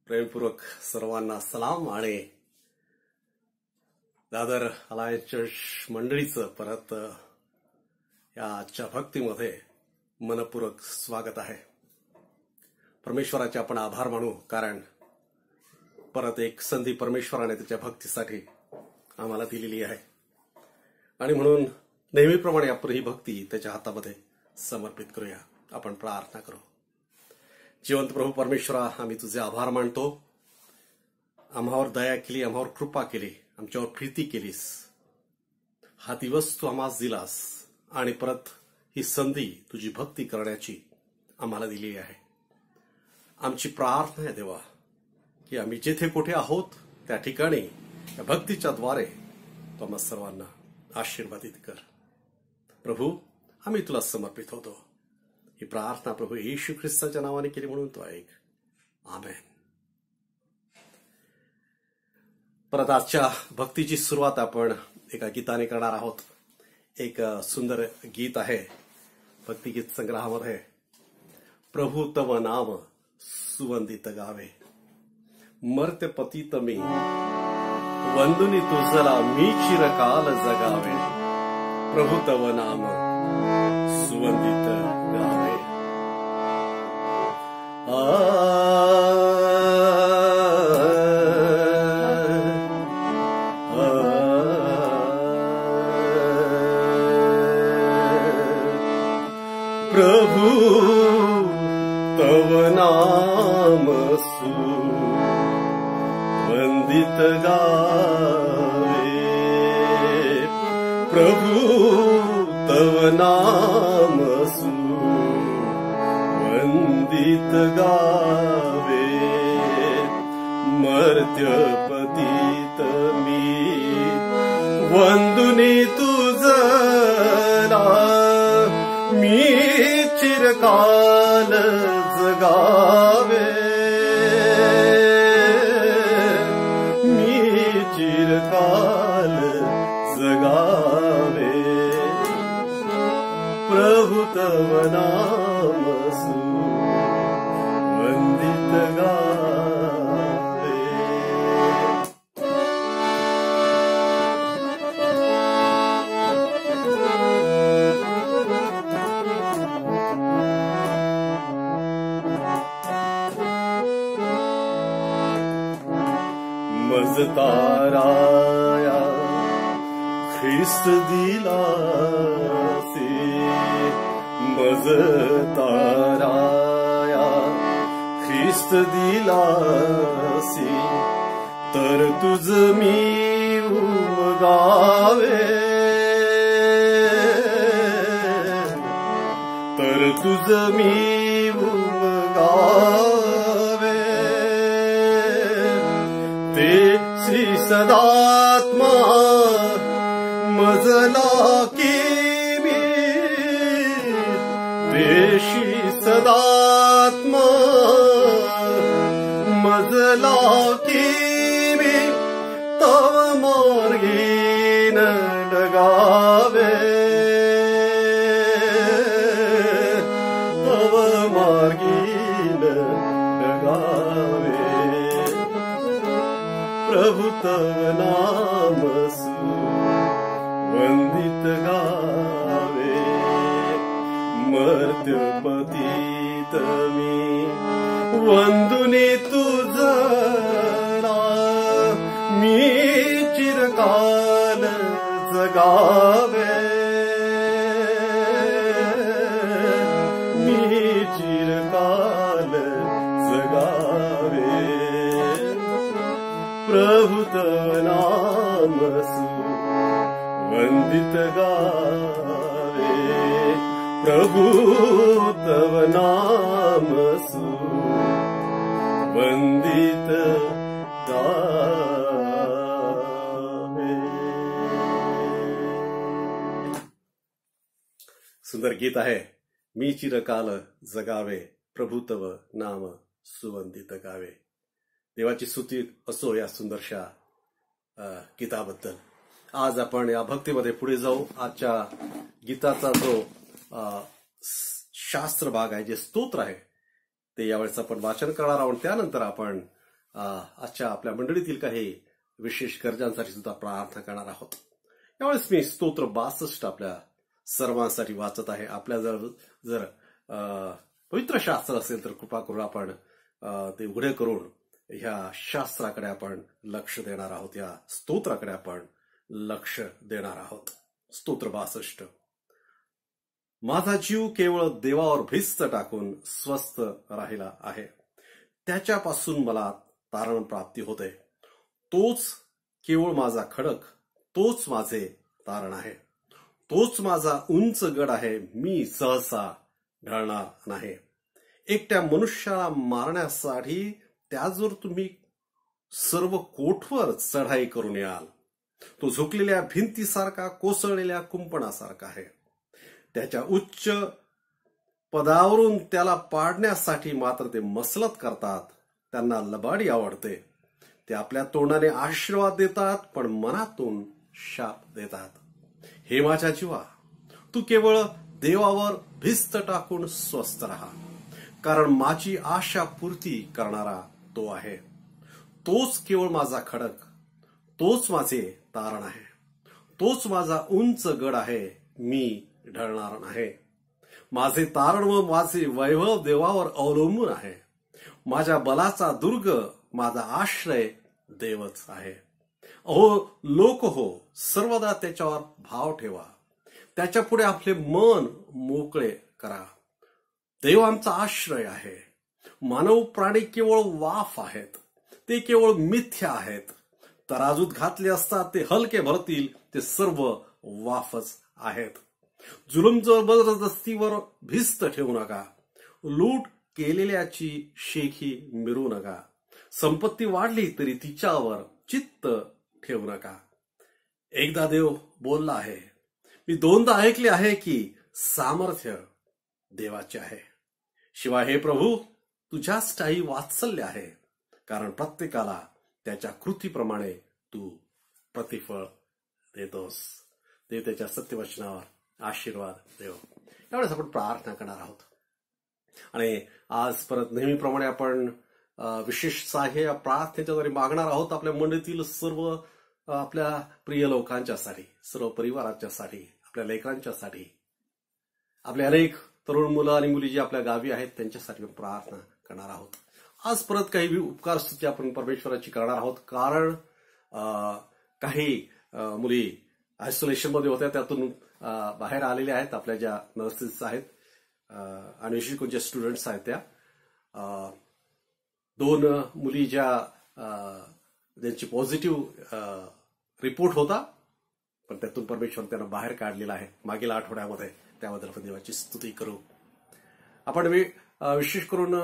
प्रेमपूर्वक सर्वांना सलाम आणि दादर अलायन्स चर्च मंडळीचं परत या आजच्या भक्तीमध्ये मनपूर्वक स्वागत आहे। परमेश्वराचे आपण आभार मानू, कारण परत एक संधी परमेश्वराने त्याच्या भक्तीसाठी आम्हाला दिलेली आहे आणि म्हणून नेहमीप्रमाणे आपण ही भक्ती त्याच्या हातामध्ये समर्पित करूया। आपण प्रार्थना करू। जिवंत प्रभू परमेश्वरा, आम्ही तुझे आभार मानतो। आम्हावर दया केली, आम्हावर कृपा केली, आमच्यावर प्रीती केलीस। हा दिवस तू आम्हास दिलास आणि परत ही संधी तुझी भक्ती करण्याची आम्हाला दिली आहे। आमची प्रार्थना आहे देवा की आम्ही जिथे कुठे आहोत त्या ठिकाणी या भक्तीच्या द्वारे तू आम्हा सर्वांना आशीर्वादित कर। प्रभू, आम्ही तुला समर्पित होतो। ही प्रार्थना प्रभू येशू ख्रिस्ताच्या नावाने केली म्हणून तो ऐक। आमेन। परत आजच्या भक्तीची सुरुवात आपण एका गीताने करणार आहोत। एक सुंदर गीत आहे भक्तिगीत संग्रहामध्ये, प्रभू तव नाम सुवंदित गावे, मर्त्य पतित मी वंदुनी तुझला मी चिरकाल जगावे। प्रभू तव नाम सुवंदित गावे। प्रभु तव नाम सुवंदित गावे। प्रभु तव नाम सुवंदित गावे, मर्त्य पतित मी वंदुनी तुझला मी चिरकाल जगावे। मी चिरकाल जगावे। प्रभु तव नाम सुवंदित गावे। मज ताराया ख्रिस्त दिलासे, मज ताराया ख्रिस्त दिलासे, तर तुझ मी उमगावे। तर तुझ मी उमगावे। ते श्री सदात्मा मजला की मी, ते श्री सदात्मा मजला की मी, तव मार्गीन लगावे। तव मार्गीन लगावे। प्रभु तव नाम सुवंदित गावे, मर्त्य पतित मी वंदुनी तुझला मी चिरकाल जगावे। मी चिरकाल जगावे। प्रभु तव नाम सुवंदित गावे। प्रभु तव नाम सुवंदित गावे। सुंदर गीत आहे, मी चिरकाल जगावे, प्रभु तव नाम सुवंदित गावे। देवाची स्तुती असो या सुंदरशा गीताबद्दल। आज आपण या भक्तीमध्ये पुढे जाऊ। आजच्या गीताचा जो शास्त्र भाग आहे, जे स्तोत्र आहे, ते यावेळेस आपण वाचन करणार आहोत। त्यानंतर आपण आजच्या आपल्या मंडळीतील काही विशेष गरजांसाठी सुद्धा प्रार्थना करणार आहोत. यावेळेस मी स्तोत्र 62 आपल्या सर्वांसाठी वाचत आहे. आपल्या जर पवित्र शास्त्र असेल तर कृपा करून आपण ते उघडे करून ह्या शास्त्राकडे आपण लक्ष देणार आहोत, या स्तोत्राकडे आपण लक्ष देणार आहोत. स्तोत्र 62. माझा जीव केवळ देवावर भिस्त टाकून स्वस्थ राहिला आहे. त्याच्यापासून मला तारण प्राप्ती होते. तोच केवळ माझा खडक, तोच माझे तारण आहे. तोच माझा उंच गड आहे. मी सहसा ढळणार नाही. एकट्या मनुष्याला मारण्यासाठी त्याजवर तुम्ही सर्व कोटवर चढाई करून याल. तो झुकलेल्या भिंतीसारखा, कोसळलेल्या कुंपणासारखा आहे. त्याच्या उच्च पदावरून त्याला पाडण्यासाठी मात्र ते मसलत करतात. त्यांना लबाडी आवडते. ते आपल्या तोंडाने आशीर्वाद देतात, पण मनातून शाप देतात. हे माझ्या जीवा, तू केवळ देवावर भिस्त टाकून स्वस्थ राहा, कारण माझी आशा पूर्ती करणारा तो आहे. तोच केवळ माझा खडक, तोच माझे तारण आहे. तोच माझा उंच गड आहे. मी ढळणार नाही. माझे तारण व माझे वैभव देवावर अवलंबून आहे. माझ्या बलाचा दुर्ग, माझा आश्रय देवच आहे. अहो लोक हो, सर्वदा त्याच्यावर भाव ठेवा. त्याच्या पुढे आपले मन मोकळे करा. देव आमचा आश्रय आहे. मानव प्राणी केवळ वाफ आहेत. ते केवळ मिथ्या आहेत. तराजूत घातले असता ते हलके भरतील. ते सर्व वाफच आहेत. जुलूम जबरदस्तीवर भिस्त ठेवू नका. लूट केलेल्याची शेखी मिरू नका. संपत्ती वाढली तरी तिच्यावर चित्त ठेवू नका. एकदा देव बोलला आहे. मी दोनदा ऐकले आहे की सामर्थ्य देवाचे आहे. शिवाय हे प्रभू, तुझ्याच ठायी वात्सल्य आहे, कारण प्रत्येकाला त्याच्या कृतीप्रमाणे तू प्रतिफळ देतोस. देव त्याच्या सत्यवचनावर आशीर्वाद देव. त्यावेळेस आपण प्रार्थना करणार आहोत. आणि आज परत नेहमीप्रमाणे आपण विशेष सहाय्य प्रार्थनेच्याद्वारे मागणार आहोत आपल्या मंडळीतील सर्व आपल्या प्रिय लोकांच्यासाठी, सर्व परिवाराच्यासाठी, आपल्या लेकरांच्यासाठी, आपले अनेक तरुण मुलं आणि मुली जी आपल्या गावी आहेत त्यांच्यासाठी आपण प्रार्थना करणार आहोत. आज परत काही उपकार स्तुती आपण परमेश्वराची करणार आहोत, कारण काही मुली आयसोलेशन मध्ये होत्या, त्यातून बाहेर आलेल्या आहेत. आपल्या ज्या नर्सेस आहेत आणि विशेष करून ज्या स्टुडंट्स आहेत त्या 2 मुली ज्यांची पॉझिटिव्ह रिपोर्ट होता, पण त्यातून परमेश्वर त्यांना बाहेर काढलेला आहे मागील आठवड्यामध्ये. त्याबद्दल आपण देवाची स्तुती करू. आपण विशेष करून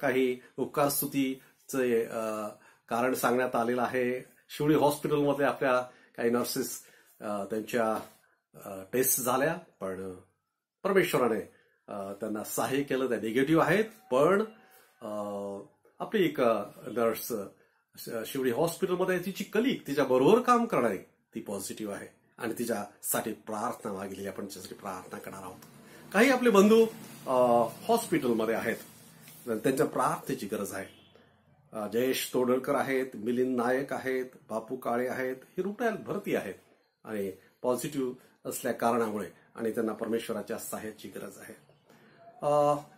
काही उपकार स्तुतीचे कारण सांगण्यात आलेलं आहे. शिवडी हॉस्पिटलमध्ये आपल्या काही नर्सेस त्यांच्या टेस्ट झाल्या, पण परमेश्वराने त्यांना सहाय्य केलं. त्या निगेटिव्ह आहेत, पण आपली एक नर्स शिवडी हॉस्पिटलमध्ये तिची कलीग, तिच्या बरोबर काम करणारी, ती पॉझिटिव्ह आहे आणि तिच्यासाठी प्रार्थना मागितली. आपण त्यासाठी प्रार्थना करणार आहोत. काही आपले बंधू हॉस्पिटलमध्ये आहेत, त्यांच्या प्रार्थनेची गरज आहे. जयेश तोडकर आहेत, मिलिंद नायक आहेत, बापू काळे आहेत. हे रुग्णालयात भरती आहेत आणि पॉझिटिव्ह असल्या कारणामुळे, आणि त्यांना परमेश्वराच्या सहाय्याची गरज आहे.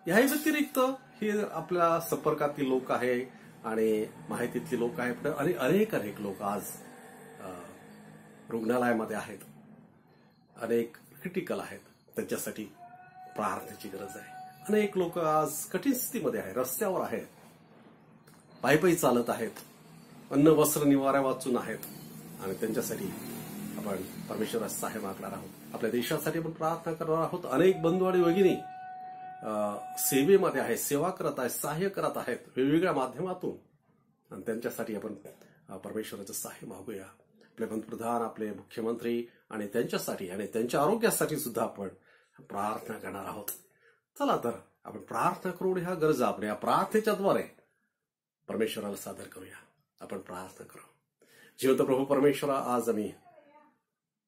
याही व्यतिरिक्त हे आपल्या संपर्कातील लोक आहे आणि माहितीतली लोक आहेत, आणि अनेक लोक आज रुग्णालयामध्ये आहेत. अनेक क्रिटिकल आहेत, त्यांच्यासाठी प्रार्थनेची गरज आहे. अनेक लोक आज कठीण स्थितीमध्ये आहेत, रस्त्यावर आहेत, पायी चालत आहेत, अन्न वस्त्र निवारा वाचून आहेत, आणि त्यांच्यासाठी आपण परमेश्वराचं सहाय्य मागणार आहोत. आपल्या देशासाठी आपण प्रार्थना करणार आहोत. अनेक बंधू आणि भगिनी सेवेमध्ये आहेत, सेवा करत आहेत, सहाय्य करत आहेत वेगवेगळ्या माध्यमातून, आणि त्यांच्यासाठी आपण परमेश्वराचं सहाय्य मागूया. आपले पंतप्रधान, आपले मुख्यमंत्री आणि त्यांच्यासाठी आणि त्यांच्या आरोग्यासाठी सुद्धा आपण प्रार्थना करणार आहोत. चला तर आपण प्रार्थना करून ह्या गरजा आपण या प्रार्थनेच्याद्वारे परमेश्वराला सादर करूया. आपण प्रार्थना करू. जिवंत प्रभू परमेश्वरा, आज आम्ही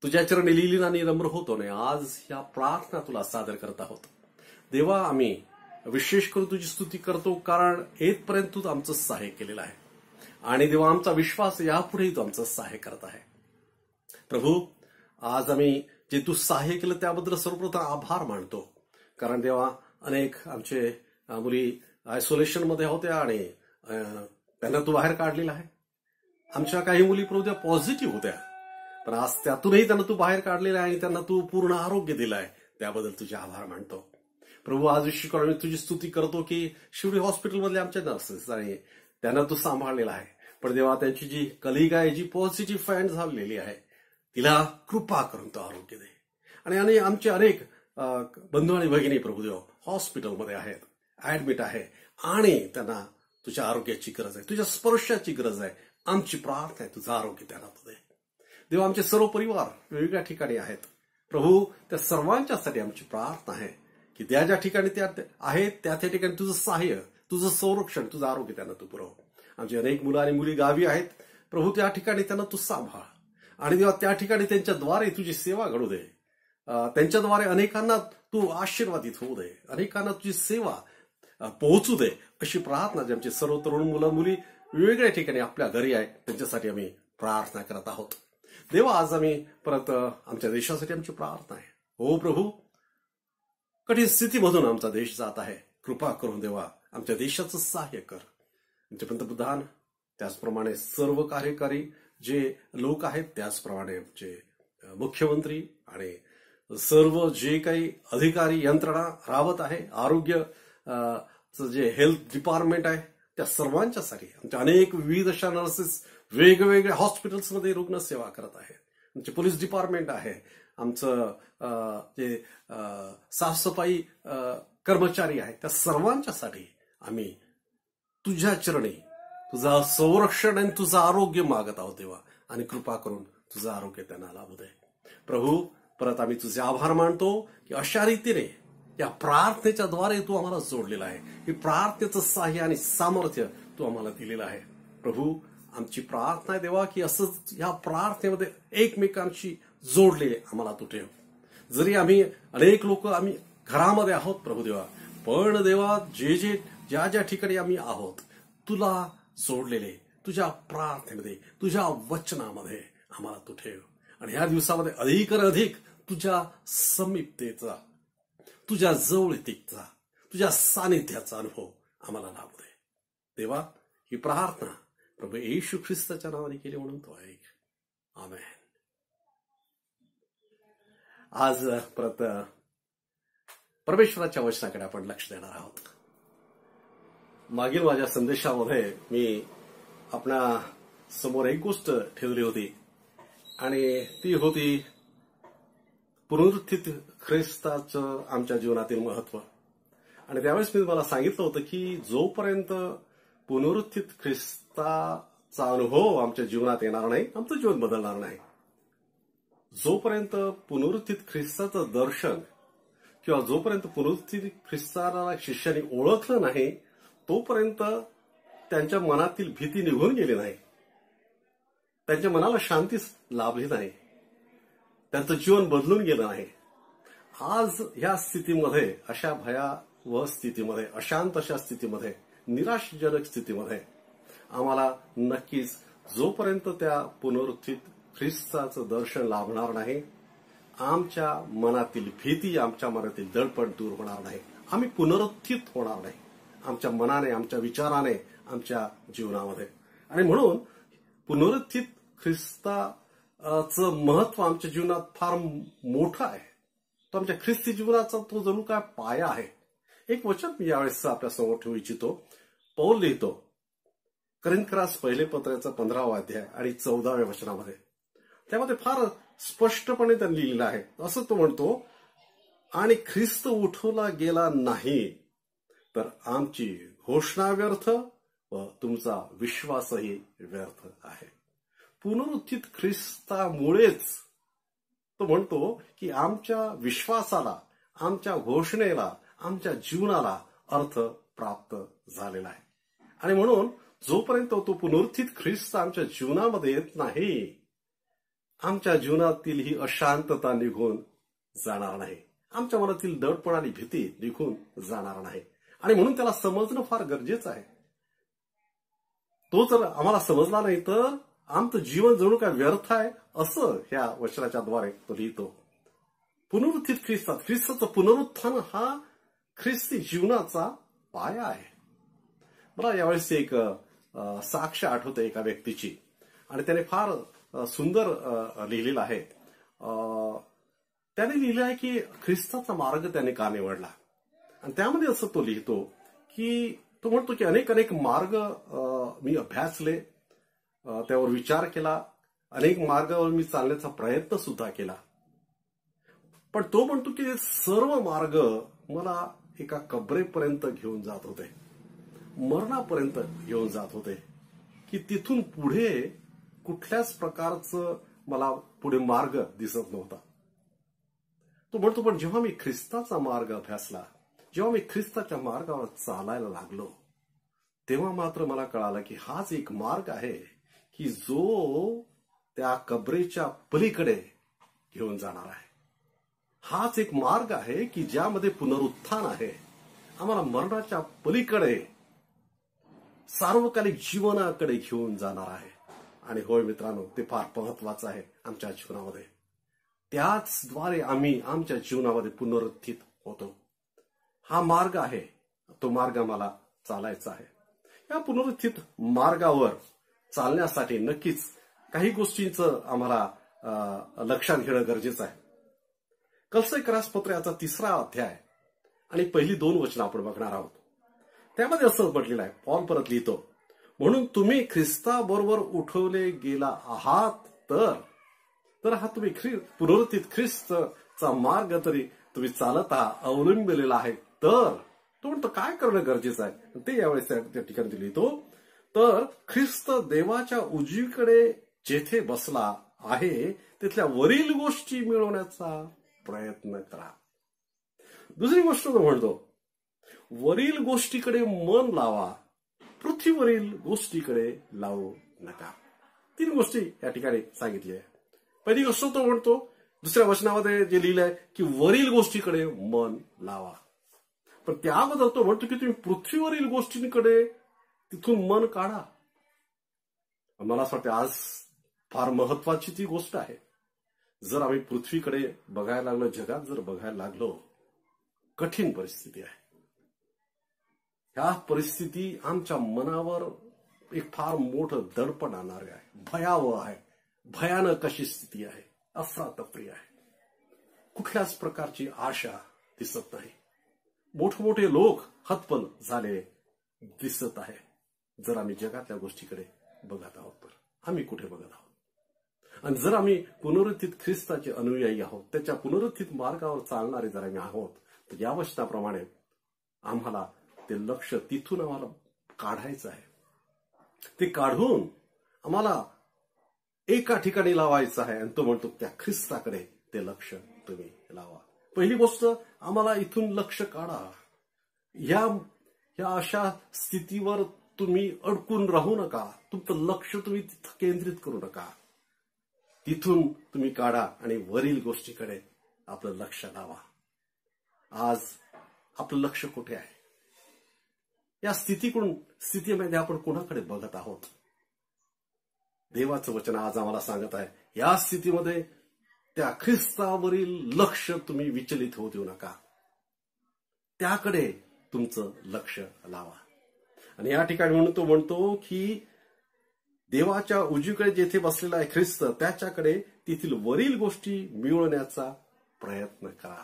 तुझ्या चरणी लीन आणि नम्र होतो आणि आज ह्या प्रार्थना तुला सादर करत आहोत. देवा, आम्ही विशेष करून तुझी स्तुती करतो, कारण येथपर्यंत तू आमचं सहाय्य केलेलं आहे. आणि देवा आमचा विश्वास यापुढेही तू आमचं सहाय्य करत आहे. प्रभू, आज आम्ही जे तू सहाय्य केलं त्याबद्दल सर्वप्रथम आभार मानतो. कारण देवा अनेक आमचे मुली आयसोलेशन मध्ये होत्या आणि त्यांना तू बाहेर काढलेला आहे. आमच्या काही मुली प्रभू पॉझिटिव्ह होत्या, पण आज त्यातूनही त्यांना तू बाहेर काढलेला आहे आणि त्यांना तू पूर्ण आरोग्य दिलं आहे. त्याबद्दल तुझे आभार मानतो. प्रभू, आज विशेष करून मी तुझी स्तुती करतो की शिवडी हॉस्पिटलमधले आमच्या नर्सेस आणि त्यांना तू सांभाळलेला आहे. पण देवा त्यांची जी कलिग आहे, जी पॉझिटिव्ह फॅन झालेली आहे, तिला कृपा करून तो आरोग्य दे. आणि आमचे अनेक बंधू आणि भगिनी प्रभू देव हॉस्पिटलमध्ये आहेत, ऍडमिट आहे आणि त्यांना तुझ्या आरोग्याची गरज आहे, तुझ्या स्पर्शाची गरज आहे. आमची प्रार्थना आहे तुझं आरोग्य त्यांना तू दे. देवा, आमचे सर्व परिवार वेगवेगळ्या ठिकाणी आहेत प्रभू, त्या सर्वांच्यासाठी आमची प्रार्थना आहे की त्या ज्या ठिकाणी त्या आहेत त्या ठिकाणी तुझं सहाय्य, तुझं संरक्षण, तुझं आरोग्य त्यांना तू पुरव. आमची अनेक मुलं आणि मुली गावी आहेत प्रभू, त्या ठिकाणी त्यांना तू सांभाळ आणि देवा त्या ठिकाणी त्यांच्याद्वारे तुझी सेवा घडू दे. त्यांच्याद्वारे अनेकांना तू आशीर्वादित होऊ दे, अनेकांना तुझी सेवा पोहोचू दे, अशी प्रार्थना जी आमची सर्व तरुण मुलं मुली वेगवेगळ्या ठिकाणी आपल्या घरी आहे त्यांच्यासाठी आम्ही प्रार्थना करत आहोत. देवा, आज आम्ही परत आमच्या देशासाठी आमची प्रार्थना आहे. हो प्रभू, कठीण स्थितीमधून आमचा देश जात आहे. कृपा करून देवा आमच्या देशाचं सहाय्य कर. आमचे पंतप्रधान, त्याचप्रमाणे सर्व कार्यकारी जे लोक आहेत, त्याचप्रमाणे आमचे मुख्यमंत्री आणि सर्व जे काही अधिकारी यंत्रणा राबत आहे, आरोग्य जे हेल्थ डिपार्टमेंट आहे, त्या सर्वांच्यासाठी आमच्या अनेक विविध अशा नर्सेस वेगवेगळ्या हॉस्पिटल्समध्ये रुग्णसेवा करत आहे. आमचे पोलीस डिपार्टमेंट आहे, आमचं जे साफसफाई कर्मचारी आहेत, त्या सर्वांच्यासाठी आम्ही तुझ्या चरणी तुझं संरक्षण आणि तुझं आरोग्य मागत आहोत देवा. आणि कृपा करून तुझं आरोग्य त्यांना लाभू दे. प्रभू, परत आम्ही तुझे आभार मानतो की अशा रीतीने या प्रार्थनेच्या द्वारे तू आम्हाला जोडलेला आहे. ही प्रार्थनेचं सहाय्य आणि सामर्थ्य तू आम्हाला दिलेलं आहे. प्रभू, आमची प्रार्थना आहे देवा की असंच या प्रार्थनेमध्ये एकमेकांशी जोडले आम्हाला तू ठेव. जरी आम्ही अनेक लोक आम्ही घरामध्ये आहोत प्रभू देवा, पण देवा ज्या ज्या ठिकाणी आम्ही आहोत तुला जोडलेले तुझ्या प्रार्थनेमध्ये, तुझ्या वचनामध्ये आम्हाला तू ठेव. आणि ह्या दिवसामध्ये अधिक तुझ्या समीपतेचा, तुझ्या जवळीकतेचा, तुझ्या सानिध्याचा अनुभव आम्हाला लाभू दे. देवा, ही प्रार्थना प्रभू येशू ख्रिस्ताच्या नावाने केली म्हणून तो ऐक. आमेन. आज परत परमेश्वराच्या वचनाकडे आपण लक्ष देणार आहोत. मागील माझ्या संदेशामध्ये मी आपल्या समोर एक गोष्ट ठेवली होती आणि ती होती पुनरुत्थित ख्रिस्ताचं आमच्या जीवनातील महत्व. आणि त्यावेळेस मी तुम्हाला सांगितलं होतं की जोपर्यंत पुनरुत्थित ख्रिस्ताचा अनुभव आमच्या जीवनात येणार नाही, आमचं जीवन बदलणार नाही. जोपर्यंत पुनरुत्थित ख्रिस्ताचं दर्शन किंवा जोपर्यंत पुनरुत्थित ख्रिस्ताला शिष्याने ओळखलं नाही, तोपर्यंत त्यांच्या मनातील भीती निघून गेली नाही, त्यांच्या मनाला शांती लाभली नाही, त्यांचं जीवन बदलून गेलं नाही. आज या स्थितीमध्ये, अशा भयावह स्थितीमध्ये, अशांत अशा स्थितीमध्ये, निराशजनक स्थितीमध्ये आम्हाला नक्कीच जोपर्यंत त्या पुनरुत्थित ख्रिस्ताचं दर्शन लाभणार नाही, आमच्या मनातील भीती, आमच्या मनातील दडपण दूर होणार नाही, आम्ही पुनरुत्थित होणार नाही आमच्या मनाने, आमच्या विचाराने, आमच्या जीवनामध्ये. आणि म्हणून पुनरुत्थित ख्रिस्ताचं महत्व आमच्या जीवनात फार मोठं आहे. तो आमच्या ख्रिस्ती जीवनाचा तो जणू काय पाया आहे. एक वचन मी यावेळेस आपल्या समोर ठेवू इच्छितो. पौल लिहितो करिंथकरास पहिले पत्राचा 15वा अध्याय आणि 14व्या वचनामध्ये. त्यामध्ये फार स्पष्टपणे त्यांनी लिहिलेलं आहे. असं तो म्हणतो, आणि ख्रिस्त उठवला गेला नाही तर आमची घोषणा व्यर्थ व तुमचा विश्वासही व्यर्थ आहे. पुनरुत्थित ख्रिस्तामुळेच तो म्हणतो की आमच्या विश्वासाला, आमच्या घोषणेला, आमच्या जीवनाला अर्थ प्राप्त झालेला आहे. आणि म्हणून जोपर्यंत तो पुनरुत्थित ख्रिस्त आमच्या जीवनामध्ये येत नाही, आमच्या जीवनातील ही अशांतता निघून जाणार नाही, आमच्या मनातील दडपण आणि भीती निघून जाणार नाही. आणि म्हणून त्याला समजणं फार गरजेचं आहे. तो जर आम्हाला समजला नाही तर आमचं जीवन जणू काय व्यर्थ आहे असं ह्या वचनाच्या द्वारे तो लिहितो. पुनरुत्थित ख्रिस्ताचं पुनरुत्थान हा ख्रिस्ती जीवनाचा पाया आहे. मला यावेळेस एक साक्ष आठवते एका व्यक्तीची आणि त्याने फार सुंदर लिहिलेलं आहे. त्याने लिहिलं आहे की ख्रिस्ताचा मार्ग त्याने का निवडला. आणि त्यामध्ये असं तो लिहितो की तो म्हणतो की अनेक अनेक मार्ग मी अभ्यासले, त्यावर विचार केला, अनेक मार्गावर मी चालण्याचा प्रयत्न सुद्धा केला. पण तो म्हणतो की सर्व मार्ग मला एका कबरेपर्यंत घेऊन जात होते, मरणापर्यंत घेऊन जात होते, की तिथून पुढे कुठल्याच प्रकारचं मला पुढे मार्ग दिसत नव्हता. तो म्हणतो पण जेव्हा मी ख्रिस्ताचा मार्ग अभ्यासला, जेव्हा मी ख्रिस्ताच्या मार्गावर चालायला लागलो, तेव्हा मात्र मला कळालं की हाच एक मार्ग आहे की जो त्या कबरेच्या पलीकडे घेऊन जाणार आहे. हाच एक मार्ग आहे की ज्यामध्ये पुनरुत्थान आहे, आम्हाला मरणाच्या पलीकडे सार्वकालिक जीवनाकडे घेऊन जाणार आहे. आणि होय मित्रांनो, ते फार महत्वाचं आहे आमच्या जीवनामध्ये. त्याचद्वारे आम्ही आमच्या जीवनामध्ये पुनरुत्थित होतो. हा मार्ग आहे, तो मार्ग मला चालायचा आहे. या पुनरुत्थित मार्गावर चालण्यासाठी नक्कीच काही गोष्टींचं आम्हाला लक्षात घेणं गरजेचं आहे. कलसे पत्र याचा 3रा अध्याय आणि पहिली 2 वचनं आपण बघणार आहोत. त्यामध्ये असं म्हटलेलं आहे, पॉल परत लिहितो, म्हणून तुम्ही ख्रिस्ताबरोबर उठवले गेला आहात तर हा तुम्ही पुनरुत्थित ख्रिस्तचा मार्ग तरी तुम्ही चालत आहात, अवलंबिलेला आहे. तर तो म्हणतो काय करणं गरजेचं आहे ते यावेळेस त्या ठिकाणी लिहितो. तर ख्रिस्त देवाच्या उजवीकडे जेथे बसला आहे तिथल्या वरील गोष्टी मिळवण्याचा प्रयत्न करा. दुसरी गोष्ट तो म्हणतो, वरील गोष्टीकडे मन लावा, पृथ्वीवरील गोष्टीकडे लावू नका. 3 गोष्टी या ठिकाणी सांगितल्या आहे. पहिली गोष्ट तो म्हणतो, दुसऱ्या वचनामध्ये जे लिहिलंय की वरील गोष्टीकडे मन लावा. पण त्याबद्दल तो म्हणतो की तुम्ही पृथ्वीवरील गोष्टींकडे तिथून मन काढा. मला असं वाटतं आज फार महत्वाची ती गोष्ट आहे. जर आम्ही पृथ्वीकडे बघायला लागलो, जगात जर बघायला लागलो, कठीण परिस्थिती आहे. ह्या परिस्थिती आमच्या मनावर एक फार मोठं दडपण आणणार आहे. भयावह आहे, भयानक अशी स्थिती आहे, अफरातफरी आहे. कुठल्याच प्रकारची आशा दिसत नाही. मोठमोठे लोक हतबल झाले दिसत आहे. जर आम्ही जगातल्या गोष्टीकडे बघत आहोत तर आम्ही कुठे बघत आहोत. आणि जर आम्ही पुनरुत्थित ख्रिस्ताचे अनुयायी आहोत, त्याच्या पुनरुत्थित मार्गावर चालणारे जर आम्ही आहोत, तर या वचनाप्रमाणे आम्हाला ते लक्ष तिथून आम्हाला काढायचं आहे. ते काढून आम्हाला एका ठिकाणी लावायचं आहे. आणि तो म्हणतो त्या ख्रिस्ताकडे ते लक्ष तुम्ही लावा. पहिली गोष्ट, आम्हाला इथून लक्ष काढा. या अशा स्थितीवर तुम्ही अडकून राहू नका. तुमचं लक्ष तुम्ही तिथं केंद्रित करू नका. तिथून तुम्ही काढा आणि वरील गोष्टीकडे आपलं लक्ष लावा. आज आपलं लक्ष कुठे आहे? या स्थितीमध्ये आपण कोणाकडे बघत आहोत? देवाचं वचन आज आम्हाला सांगत आहे, या स्थितीमध्ये त्या ख्रिस्तावरील लक्ष तुम्ही विचलित होऊ देऊ नका. त्याकडे तुमचं लक्ष लावा. आणि या ठिकाणी म्हणून तो म्हणतो की देवाच्या उजवीकडे जेथे बसलेला आहे ख्रिस्त, त्याच्याकडे तेथील वरील गोष्टी मिळवण्याचा प्रयत्न करा.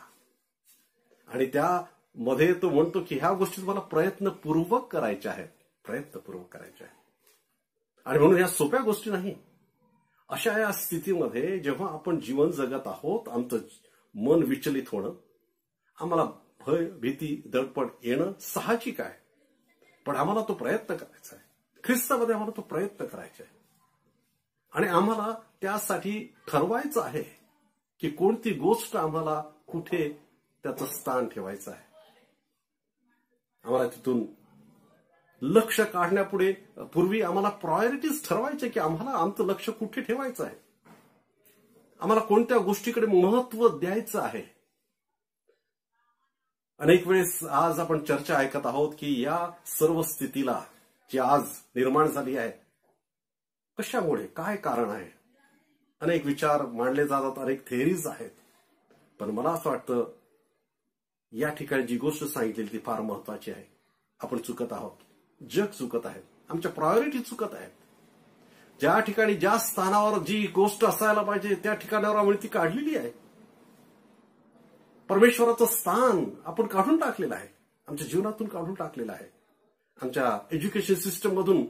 आणि त्यामध्ये तो म्हणतो की ह्या गोष्टी तुम्हाला प्रयत्नपूर्वक करायच्या आहेत. प्रयत्नपूर्वक करायच्या आहेत. आणि म्हणून ह्या सोप्या गोष्टी नाही. अशा या स्थितीमध्ये जेव्हा आपण जीवन जगत आहोत, आमचं मन विचलित होणं, आम्हाला भय, भीती, दडपण येणं साहजिक आहे. पण आम्हाला तो प्रयत्न करायचा आहे. ख्रिस्तामध्ये आम्हाला तो प्रयत्न करायचा आहे. आणि आम्हाला त्यासाठी ठरवायचं आहे की कोणती गोष्ट आम्हाला कुठे त्याचं स्थान ठेवायचं आहे. आम्हाला तिथून लक्ष काढण्यापुढे पूर्वी आम्हाला प्रायोरिटीज ठरवायचे की आम्हाला आमचं लक्ष कुठे ठेवायचं आहे. आम्हाला कोणत्या गोष्टीकडे महत्व द्यायचं आहे. अनेक वेळेस आज आपण चर्चा ऐकत आहोत की या सर्व स्थितीला जी आज निर्माण झाली आहे, कशामुळे, काय कारण आहे? अनेक विचार मांडले जातात, अनेक थेअरीज आहेत. पण मला असं वाटतं या ठिकाणी जी गोष्ट सांगितलेली ती फार महत्वाची आहे. आपण चुकत आहोत, जग चुकत आहे, आमच्या प्रायोरिटी चुकत आहेत. ज्या ठिकाणी ज्या स्थानावर जी गोष्ट असायला पाहिजे त्या ठिकाणावर आम्ही ती काढलेली आहे. परमेश्वराचं स्थान आपण काढून टाकलेलं आहे, आमच्या जीवनातून काढून टाकलेलं आहे. आमच्या एज्युकेशन सिस्टम मधून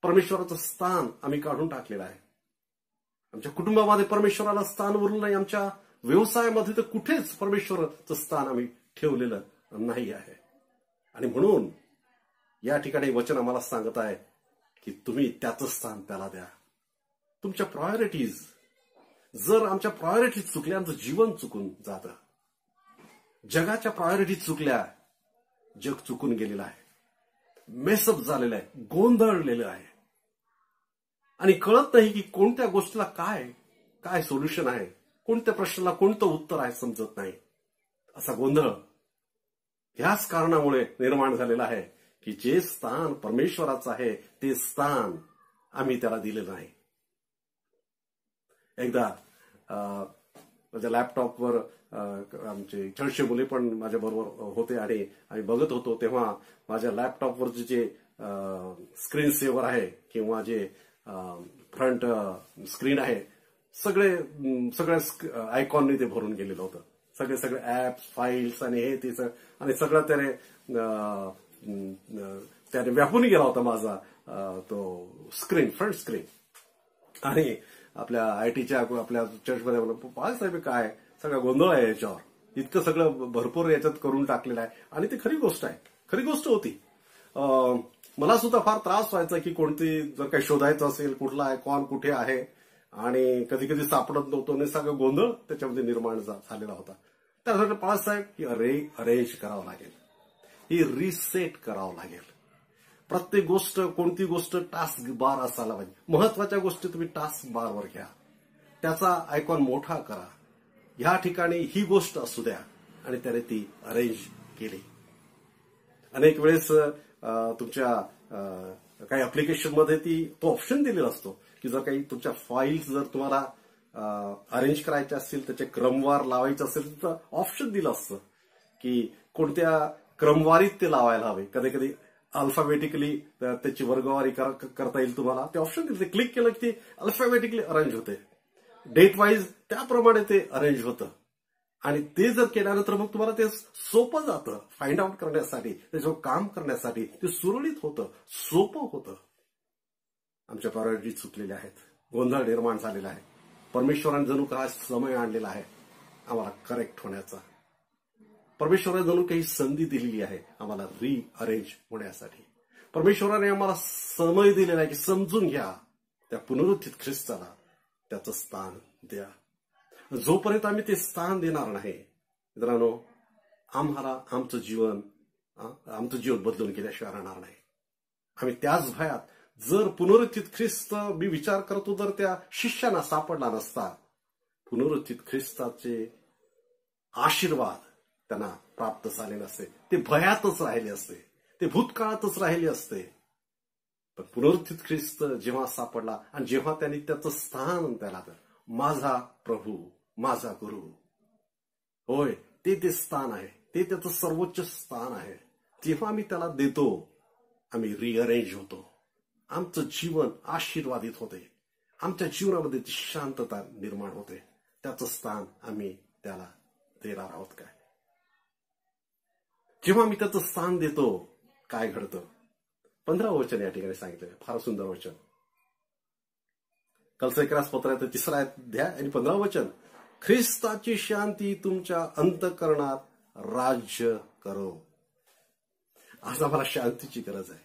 परमेश्वराचं स्थान आम्ही काढून टाकलेलं आहे. आमच्या कुटुंबामध्ये परमेश्वराला स्थान उरलं नाही. आमच्या व्यवसायामध्ये तर कुठेच परमेश्वराचं स्थान आम्ही ठेवलेलं नाही आहे. आणि म्हणून या ठिकाणी वचन आम्हाला सांगत आहे की तुम्ही त्याचं स्थान त्याला द्या. तुमच्या प्रायोरिटीज, जर आमच्या प्रायोरिटीज चुकल्या, आमचं जीवन चुकून जातं. जगाच्या प्रायोरिटीज चुकल्या, जग चुकून गेलेलं आहे, मेसअप झालेलं आहे, गोंधळलेलं आहे. आणि कळत नाही की कोणत्या गोष्टीला काय सोल्युशन आहे, कोणत्या प्रश्नाला कोणतं उत्तर आहे समजत नाही. असा गोंधळ ह्याच कारणामुळे निर्माण झालेला आहे की जे स्थान परमेश्वराचं आहे ते स्थान आम्ही त्याला दिलेलं नाही. एकदा माझ्या लॅपटॉपवर आमचे चर्चचे मुले पण माझ्या बरोबर होते आणि आम्ही बघत होतो. तेव्हा माझ्या लॅपटॉपवरचे जे स्क्रीन सेव्हर आहे किंवा जे फ्रंट स्क्रीन आहे, सगळ्या आयकॉननी ते भरून गेलेलं होतं. सगळे ऍप्स, फाईल्स आणि हे ते आणि सगळं त्याने व्यापून गेला होता माझा तो स्क्रीन, फ्रंट स्क्रीन. आणि आपल्या आयटीच्या आपल्या चर्चमध्ये म्हणलं, पाल साहेब काय सगळा गोंधळ आहे याच्यावर, इतकं सगळं भरपूर याच्यात करून टाकलेलं आहे. आणि ती खरी गोष्ट आहे, खरी गोष्ट होती. मला सुद्धा फार त्रास व्हायचा की कोणती जर काही शोधायचं असेल, कुठला आयकॉन कुठे आहे, आणि कधी कधी सापडत नव्हतो आणि सगळं गोंधळ त्याच्यामध्ये निर्माण झालेला होता. त्यासाठी बाळासाहेब की अरेंज करावं लागेल, ही रिसेट करावं लागेल. प्रत्येक गोष्ट, कोणती गोष्ट टास्क बार असायला पाहिजे. महत्वाच्या गोष्टी तुम्ही टास्क बारवर घ्या, त्याचा आयकॉन मोठा करा. ह्या ठिकाणी ही गोष्ट असू द्या, आणि त्याने ती अरेंज केली. अनेक वेळेस तुमच्या काही ऍप्लिकेशनमध्ये तो ऑप्शन दिलेला असतो की जर काही तुमच्या फाईल्स जर तुम्हाला अरेंज करायच्या असतील, त्याचे क्रमवार लावायचे असेल तर ऑप्शन दिलं असतं की कोणत्या क्रमवारीत ते लावायला हवे. कधी कधी अल्फाबेटिकली त्याची वर्गवारी करता येईल तुम्हाला, ते ऑप्शन दिले. क्लिक केलं की ते अल्फाबेटिकली अरेंज होते, डेट वाईज त्याप्रमाणे ते अरेंज होतं. आणि ते जर केल्यानंतर मग तुम्हाला ते सोपं जातं फाइंड आउट करण्यासाठी, त्याच्यावर काम करण्यासाठी ते सुरळीत होतं, सोपं होतं. आमच्या प्रायोरिटी चुकलेल्या आहेत, गोंधळ निर्माण झालेला आहे. परमेश्वराने जणू काही समय आणलेला आहे आम्हाला करेक्ट होण्याचा. परमेश्वराने जणू काही संधी दिलेली आहे आम्हाला रिअरेंज होण्यासाठी. परमेश्वराने आम्हाला समय दिलेला आहे की समजून घ्या, त्या पुनरुत्थित ख्रिस्ताला त्याचं स्थान द्या. जोपर्यंत आम्ही ते स्थान देणार नाही मित्रांनो, आम्हाला आमचं जीवन बदलून गेल्याशिवाय राहणार नाही. आम्ही त्याच भयात, जर पुनरुत्थित ख्रिस्त, मी विचार करतो, जर त्या शिष्यांना सापडला नसता, पुनरुत्थित ख्रिस्ताचे आशीर्वाद त्यांना प्राप्त झाले नसते, ते भयातच राहिले असते, ते भूतकाळातच राहिले असते. पण पुनरुत्थित ख्रिस्त जेव्हा सापडला आणि जेव्हा त्यांनी त्याचं स्थान त्याला, माझा प्रभू, माझा गुरु, होय ते स्थान आहे, ते त्याचं सर्वोच्च स्थान आहे. जेव्हा आम्ही त्याला देतो, आम्ही रिअरेंज होतो, आमचं जीवन आशीर्वादित होते, आमच्या जीवनामध्ये ती शांतता निर्माण होते. त्याचं स्थान आम्ही त्याला देणार आहोत काय? जेव्हा आम्ही त्याचं स्थान देतो, काय घडतं? 15 वचन या ठिकाणी सांगितलं, फार सुंदर वचन. कलसेकरास पत्रात 3 अध्याय आणि 15 वचन, ख्रिस्ताची शांती तुमच्या अंतःकरणात राज्य करो. आज आम्हाला शांतीची गरज आहे.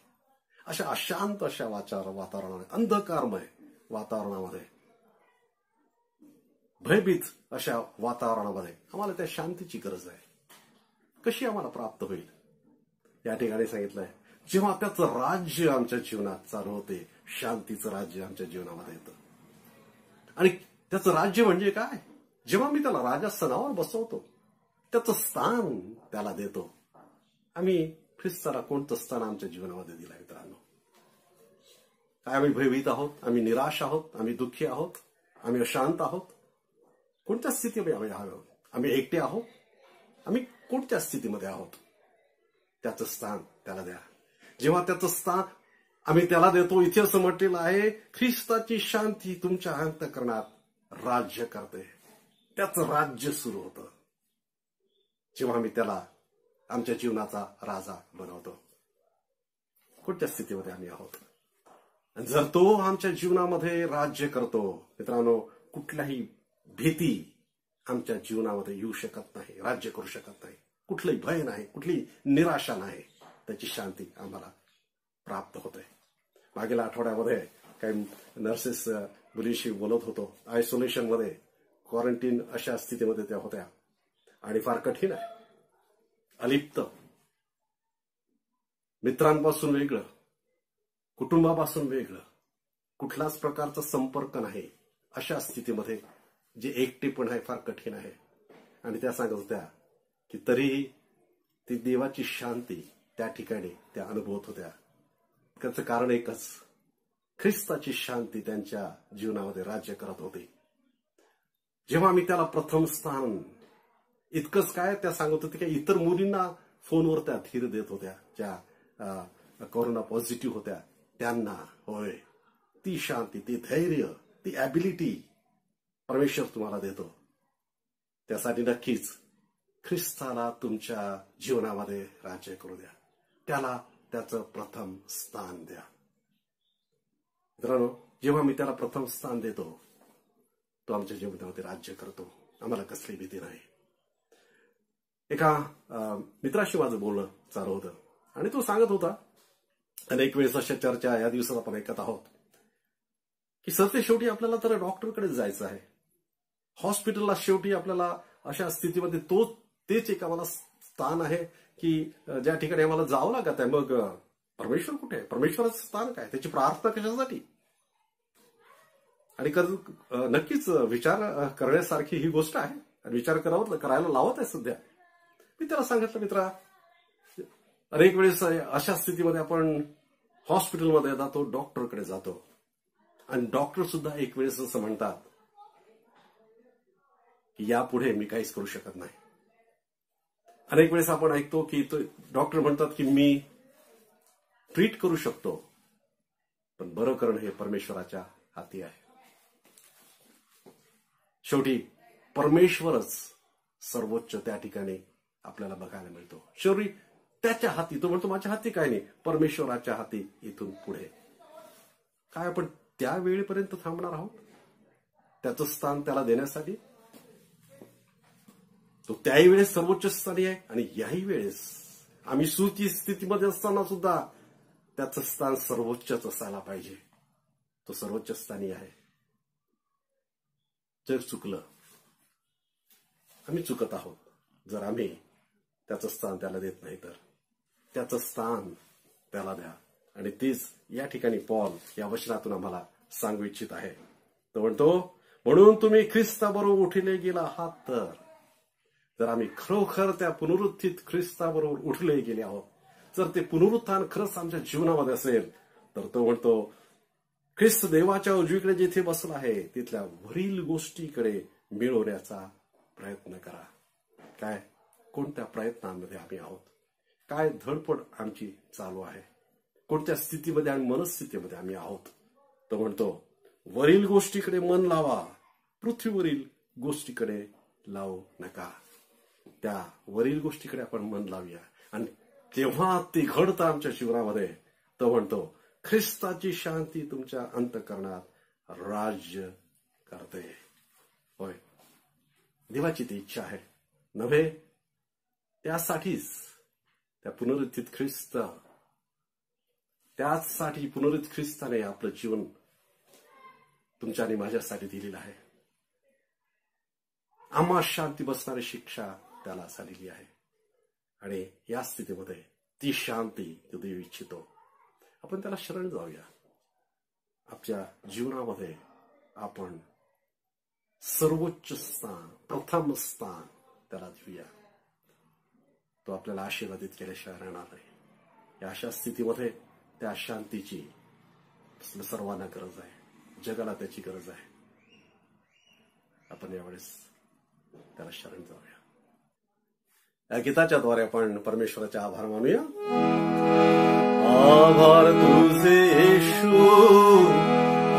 अशा अशांत अशा वातावरणामध्ये, अंधकारमय वातावरणामध्ये, भयभीत अशा वातावरणामध्ये आम्हाला त्या शांतीची गरज आहे. कशी आम्हाला प्राप्त होईल? या ठिकाणी सांगितलंय, जेव्हा त्याचं राज्य आमच्या जीवनात चालू होते, शांतीचं राज्य आमच्या जीवनामध्ये येतं. आणि त्याचं राज्य म्हणजे काय? जेव्हा मी त्याला राजस्थानावर बसवतो, त्याचं स्थान त्याला देतो. आम्ही ख्रिस्ताला कोणतं स्थान आमच्या जीवनामध्ये दिलं मित्रांनो? काय आम्ही भयभीत आहोत, आम्ही निराश आहोत, आम्ही दुःखी आहोत, आम्ही अशांत आहोत? कोणत्या स्थितीमध्ये आम्ही आहोत? आम्ही एकटे आहोत? आम्ही कोणत्या स्थितीमध्ये आहोत? त्याचं स्थान त्याला द्या. जेव्हा त्याचं स्थान आम्ही त्याला देतो, इथे असं म्हटलेलं आहे, ख्रिस्ताची शांती तुमच्या अंतःकरणात राज्य करते. त्याचं राज्य सुरू होतं जेव्हा आम्ही त्याला आमच्या जीवनाचा राजा बनवतो. कोणत्या स्थितीमध्ये आम्ही आहोत? जर तो आमच्या जीवनामध्ये राज्य करतो, मित्रांनो, कुठल्याही भीती आमच्या जीवनामध्ये येऊ शकत नाही, राज्य करू शकत नाही. कुठलंही भय नाही, कुठली निराशा नाही. त्याची शांती आम्हाला प्राप्त होते. मागील आठवड्यामध्ये काही नर्सेस मुलीशी बोलत होतो. आयसोलेशनमध्ये, क्वारंटीन अशा स्थितीमध्ये त्या होत्या आणि फार कठीण आहे. अलिप्त, मित्रांपासून वेगळं, कुटुंबापासून वेगळं, कुठलाच प्रकारचा संपर्क नाही. अशा स्थितीमध्ये जे एकटेपण आहे फार कठीण आहे. आणि त्या सांगत होत्या की तरीही ती देवाची शांती त्या ठिकाणी त्या अनुभवत होत्या. त्याचं कारण एकच, ख्रिस्ताची शांती त्यांच्या जीवनामध्ये राज्य करत होती. जेव्हा आम्ही त्याला प्रथम स्थान, इतकंच काय, त्या सांगत होत्या की इतर मुलींना फोनवर त्या धीर देत होत्या ज्या कोरोना पॉझिटिव्ह होत्या त्यांना. होय, ती शांती, ती धैर्य, ती ॲबिलिटी परमेश्वर तुम्हाला देतो. त्यासाठी नक्कीच ख्रिस्ताला तुमच्या जीवनामध्ये राज्य करू द्या. त्याला त्याचं प्रथम स्थान द्या. मित्रांनो, जेव्हा मी त्याला प्रथम स्थान देतो, तो आमच्या जीवनामध्ये राज्य करतो. आम्हाला कसली भीती नाही. एका मित्राशी माझं बोलणं चालू होतं आणि तो सांगत होता, अनेक वेळेस अशा चर्चा या दिवसात आपण ऐकत आहोत की सरते शेवटी आपल्याला तर डॉक्टरकडे जायचं आहे, हॉस्पिटलला शेवटी आपल्याला अशा स्थितीमध्ये तेच एक आम्हाला स्थान आहे की ज्या ठिकाणी आम्हाला जावं लागत आहे. मग परमेश्वर कुठे आहे? परमेश्वराचं स्थान काय? त्याची प्रार्थना कशासाठी? आणि नक्कीच विचार करण्यासारखी ही गोष्ट आहे आणि विचार करायला लावत आहे सध्या. मी त्याला सांगितलं, मित्रा, अनेक वेळेस अशा स्थितीमध्ये आपण हॉस्पिटलमध्ये जातो, डॉक्टरकडे जातो आणि डॉक्टर सुद्धा एक वेळेस असं म्हणतात की यापुढे मी काहीच करू शकत नाही. अनेक वेळेस आपण ऐकतो की डॉक्टर म्हणतात की मी ट्रीट करू शकतो, पण बरं करणं हे परमेश्वराच्या हाती आहे. शेवटी परमेश्वरच सर्वोच्च त्या ठिकाणी आपल्याला बघायला मिळतो. शेवटी त्याच्या हाती, तो म्हणतो माझ्या हाती काय नाही, परमेश्वराच्या हाती इथून पुढे. काय आपण त्या वेळेपर्यंत थांबणार आहोत त्याचं स्थान त्याला देण्यासाठी? तो त्याही वेळेस सर्वोच्च स्थानी आहे आणि याही वेळेस आम्ही सुची स्थितीमध्ये असताना सुद्धा त्याचं स्थान सर्वोच्चच असायला पाहिजे. तो सर्वोच्च स्थानी आहे. जग चुकलं, आम्ही चुकत आहोत जर आम्ही त्याचं स्थान त्याला देत नाही तर. त्याचं स्थान त्याला द्या. आणि तीच या ठिकाणी पॉल या वचनातून आम्हाला सांगू इच्छित आहे. तो म्हणतो, म्हणून तुम्ही ख्रिस्ताबरोबर उठले गेला आहात तर. जर आम्ही खरोखर त्या पुनरुत्थित ख्रिस्ताबरोबर उठले गेले आहोत, जर ते पुनरुत्थान खरंच आमच्या जीवनामध्ये असेल, तर तो म्हणतो ख्रिस्त देवाच्या उजवीकडे जिथे बसला आहे तिथल्या वरील गोष्टीकडे मिळवण्याचा प्रयत्न करा. काय, कोणत्या प्रयत्नांमध्ये आम्ही आहोत? काय धडपड आमची चालू आहे? कोणत्या स्थितीमध्ये आणि मनस्थितीमध्ये आम्ही आहोत? तो म्हणतो वरील गोष्टीकडे मन लावा, पृथ्वीवरील गोष्टीकडे लावू नका. त्या वरील गोष्टीकडे आपण मन लावूया आणि तेव्हा ते घडतं आमच्या जीवनामध्ये. तो म्हणतो ख्रिस्ताची शांती तुमच्या अंतःकरणात राज्य करते. होय, देवाची ती इच्छा आहे नव्हे? त्यासाठीच त्या पुनरुत्थित ख्रिस्त, त्याचसाठी पुनरुत्थित ख्रिस्ताने आपलं जीवन तुमच्या आणि माझ्यासाठी दिलेलं आहे. आम्हा शांती बसणारी शिक्षा त्याला झालेली आहे आणि या स्थितीमध्ये ती शांती तो देऊ इच्छितो. आपण त्याला शरण जाऊया. आपल्या जीवनामध्ये आपण सर्वोच्च स्थान, प्रथम स्थान त्याला देऊया. तो आपल्याला आशीर्वादित केल्याशिवाय राहणार नाही. या अशा स्थितीमध्ये त्या शांतीची सर्वांना गरज आहे, जगाला त्याची गरज आहे. आपण यावेळेस त्याला शरण जाऊया. या गीताच्या द्वारे आपण परमेश्वराचे आभार मानूया. आभार तुझे येशू,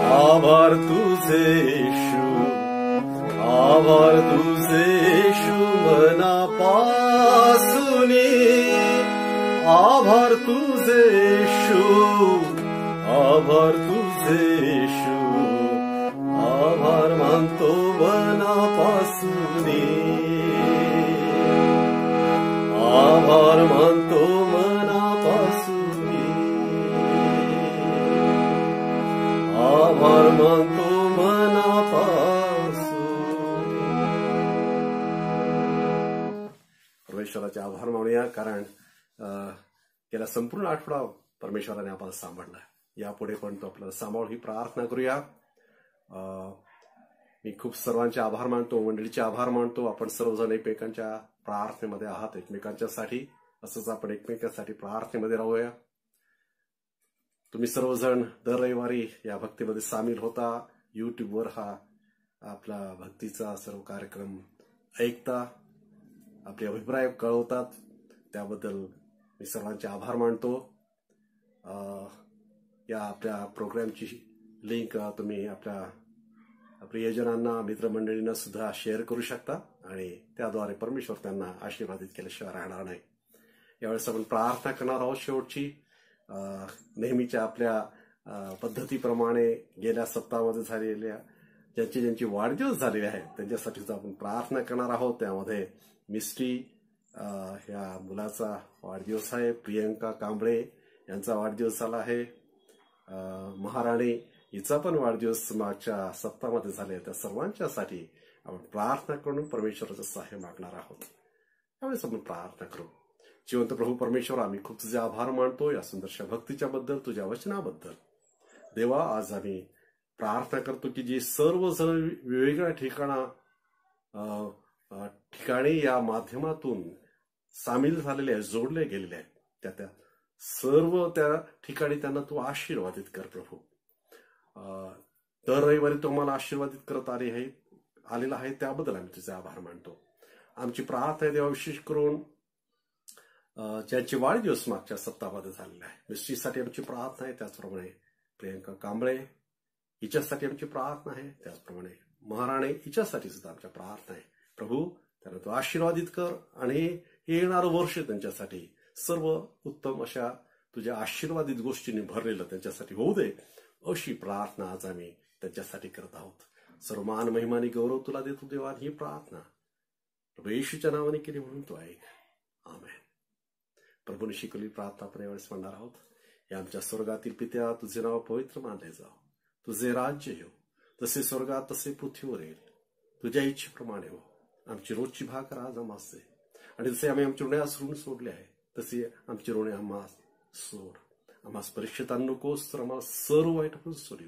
आभार तुझे येशू, आभार तुझे येशू मनापासूनी, आभार तुझे येशू, आभार तुझे येशू, आभार मानतो मनापासूनी, आभार मानतो मनापासूनी, आभार मानतो मनापासूनी. परमेश्वराचे आभार मानूया, कारण गेला संपूर्ण आठवडा परमेश्वराने आपल्याला सांभाळला. यापुढे पण तो आपल्याला सांभाळ, ही प्रार्थना करूया. मी खूप सर्वांचे आभार मानतो, मंडळीचे आभार मानतो. आपण सर्वजण एकमेकांच्या प्रार्थनेमध्ये आहात, एकमेकांच्यासाठी. असंच आपण एकमेकांसाठी प्रार्थनेमध्ये राहूया. तुम्ही सर्वजण दर रविवारी या भक्तीमध्ये सामील होता. युट्यूबवर हा आपला भक्तीचा सर्व कार्यक्रम ऐकता, आपले अभिप्राय कळवतात. त्याबद्दल मी सर्वांचे आभार मानतो. या आपल्या प्रोग्रामची लिंक तुम्ही आपल्या प्रियजनांना, मित्रमंडळींना सुद्धा शेअर करू शकता आणि त्याद्वारे परमेश्वर त्यांना आशीर्वादित केल्याशिवाय राहणार नाही. यावेळेस आपण प्रार्थना करणार आहोत शेवटची. नेहमीच्या आपल्या पद्धतीप्रमाणे गेल्या सप्ताहामध्ये झालेल्या ज्यांची वाढदिवस झालेले आहेत त्यांच्यासाठी आपण प्रार्थना करणार आहोत. त्यामध्ये मिस्ट्री या मुलाचा वाढदिवस आहे, प्रियंका कांबळे यांचा वाढदिवस झाला आहे, महाराणी हिचा पण वाढदिवस मागच्या सप्ताहामध्ये झाले. त्या सर्वांच्यासाठी आपण प्रार्थना करून परमेश्वराचं सहाय्य मागणार आहोत. त्यावेळेस आपण प्रार्थना करू. जिवंत प्रभू परमेश्वर, आम्ही खूप तुझे आभार मानतो या सुंदरशा भक्तीच्या बद्दल, तुझ्या वचनाबद्दल. देवा, आज आम्ही प्रार्थना करतो की जे सर्वजण वेगवेगळ्या ठिकाणी या माध्यमातून सामील झालेले आहेत, जोडले गेलेले आहेत, त्या सर्व त्या ठिकाणी त्यांना तू आशीर्वादित कर प्रभू. दर रविवारी तुम्हाला आशीर्वादित करत आलेला आहे, त्याबद्दल आम्ही तुझे आभार मानतो. आमची प्रार्थना देवा विशेष करून ज्यांचे वाढदिवस मागच्या सप्ताहामध्ये झालेले आहे, मिस्ट्रीसाठी आमची प्रार्थना आहे. त्याचप्रमाणे प्रियंका कांबळे हिच्यासाठी आमची प्रार्थना आहे. त्याचप्रमाणे महाराणी हिच्यासाठी सुद्धा आमच्या प्रार्थना आहे. प्रभू, त्यांना तू आशीर्वादित कर आणि हे येणारं वर्ष त्यांच्यासाठी सर्व उत्तम अशा तुझ्या आशीर्वादित गोष्टींनी भरलेलं त्यांच्यासाठी होऊ दे, अशी प्रार्थना आज आम्ही त्यांच्यासाठी करत आहोत. सर्व मान, महिमानी, गौरव तुला देतो देवा. ही प्रार्थना प्रभू येशूच्या नावाने केली म्हणून तू ऐक. आमेन. प्रभूने शिकवली प्रार्थना आपण यावेळेस म्हणणार आहोत. या आमच्या स्वर्गातील पित्या, तुझे नाव पवित्र मानले जाव, तुझे राज्य येऊ, जसे स्वर्गात तसे पृथ्वीवर येईल. तुझ्या इच्छेप्रमाणे हो. आमची रोजची भाकर आज आम्हास दे, आणि जसे आम्ही आमची ऋणे ऋण सोडले आहे तसे आमची ऋणे आम्हास सोड. आम्हास परीक्षेत आणू नकोस, तर आम्हाला सर्व वाईटातून सोड.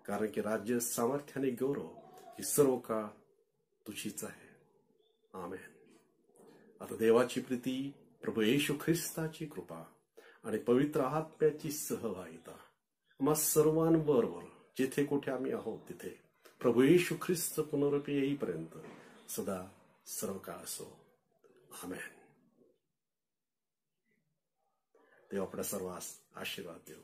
कारण की राज्य, सामर्थ्य आणि गौरव ही सर्व काळ तुझीच आहे. आमेन. आता देवाची प्रीती, प्रभू येशू ख्रिस्ताची कृपा आणि पवित्र आत्म्याची सहभागिता आम्हा सर्वांबरोबर जिथे कुठे आम्ही आहोत तिथे प्रभू येशू ख्रिस्त पुनरुपी येईपर्यंत सदा सर्व काळ असो. आमेन. देव आपल्या सर्वांस आशीर्वाद देव.